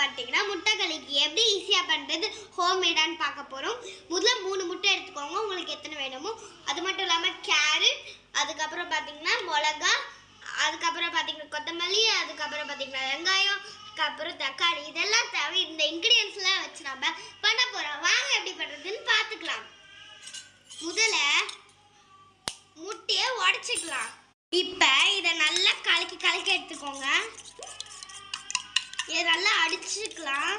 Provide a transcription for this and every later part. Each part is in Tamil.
பார்த்தீங்கன்னா முட்டைக்கறிக்கு எப்படி ஈஸியாக பண்ணுறது ஹோம்மேடான்னு பார்க்க போகிறோம். முதல்ல 3 முட்டை எடுத்துக்கோங்க, உங்களுக்கு எத்தனை வேணுமோ. அது மட்டும் இல்லாமல் கேரட், அதுக்கப்புறம் பார்த்தீங்கன்னா மிளகா, அதுக்கப்புறம் பார்த்தீங்கன்னா கொத்தமல்லி, அதுக்கப்புறம் பார்த்தீங்கன்னா வெங்காயம், அதுக்கப்புறம் தக்காளி, இதெல்லாம் தேவை. இந்த இன்க்ரீடியன்ஸ்லாம் வச்சு நம்ம பண்ண போகிறோம். வாங்க எப்படி பண்ணுறதுன்னு பார்த்துக்கலாம். முதல்ல முட்டையை உடைச்சிக்கலாம். இப்போ இதை நல்லா கலக்கி எடுத்துக்கோங்க. இதை நல்லா அடிச்சுக்கலாம்.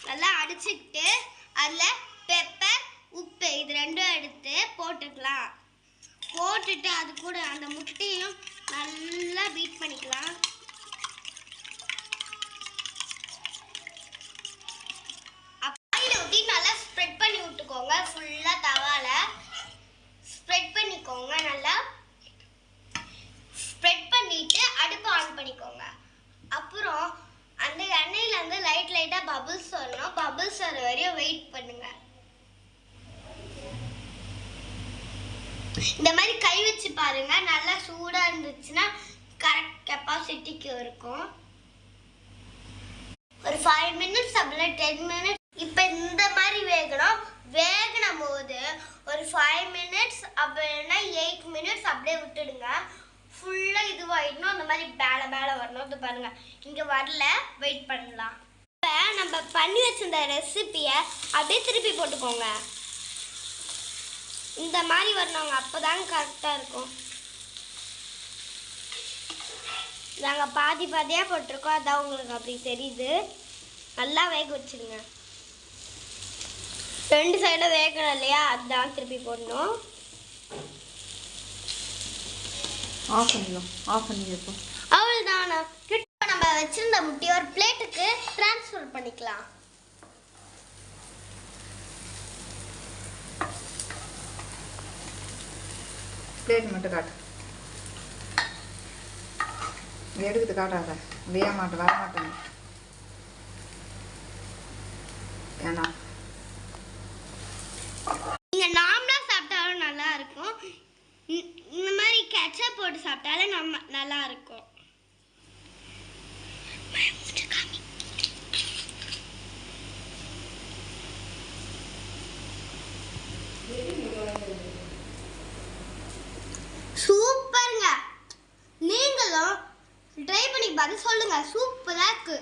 நல்லா அடிச்சுக்கிட்டு அதில் பெப்பர், உப்பு இது ரெண்டும் எடுத்து போட்டுக்கலாம். போட்டுட்டு அது கூட அந்த முட்டையும் நல்லா பீட் பண்ணிக்கலாம். ஆயில் ஊற்றி நல்லா ஸ்ப்ரெட் பண்ணி விட்டுக்கோங்க. ஃபுல்லாக தவால ஸ்ப்ரெட் பண்ணிக்கோங்க. நல்லா ஸ்ப்ரெட் பண்ணிட்டு அடுப்பு ஆன் பண்ணிக்கோங்க. அப்புறம் அந்த எண்ணெயில வந்து லைட்டா பபிள்ஸ் வரணும். பபிள்ஸ் வர வரையும் வெயிட் பண்ணுங்க. இந்த மாதிரி கை வச்சு பாருங்க. நல்லா சூடா இருந்துச்சுன்னா கரெக்ட் கெப்பாசிட்டிக்கு இருக்கும். ஒரு 5 minutes அப்படின்னா 10 minutes. இப்போ இந்த மாதிரி வேகணும். வேகின போது ஒரு 5 minutes அப்படின்னா 8 minutes அப்படியே விட்டுடுங்க. ஃபுல்லாக இதுவாகிடணும். அந்த மாதிரி மேலே வரணும். இது பாருங்கள், இங்கே வரல, வெயிட் பண்ணலாம். இப்போ நம்ம பண்ணி வச்சிருந்த ரெசிபியை அப்படியே திருப்பி போட்டுக்கோங்க. இந்த மாதிரி வரணுங்க, அப்போ தாங்க கரெக்டாக இருக்கும். நாங்கள் பாதியாக போட்டிருக்கோம், அதான் உங்களுக்கு அப்படி தெரியுது. நல்லா வேக வச்சுருங்க. 2 சைடும் வேகணும் இல்லையா, அதுதான் திருப்பி போடணும். ஆஃப் பண்ணிடுப்போம். அவ்வளோதானா. இப்போ நம்ம வச்சிருந்த முட்டையை ஒரு பிளேட்டுக்கு ட்ரான்ஸ்ஃபர் பண்ணிக்கலாம். பிளேட் மட்டும் காட்டு. எடுத்து காட்டாத, வர மாட்டேங்க. ஏன்னா நீங்கள் நார்மலாக சாப்பிட்டாலும் நல்லா இருக்கும். இந்த மாதிரி கெச்சப் போட்டு சாப்பிட்டாலும் நல்லா இருக்கும். சூப்பருங்க. நீங்களும் ட்ரை பண்ணி பார்த்து சொல்லுங்க. சூப்பராக இருக்கு.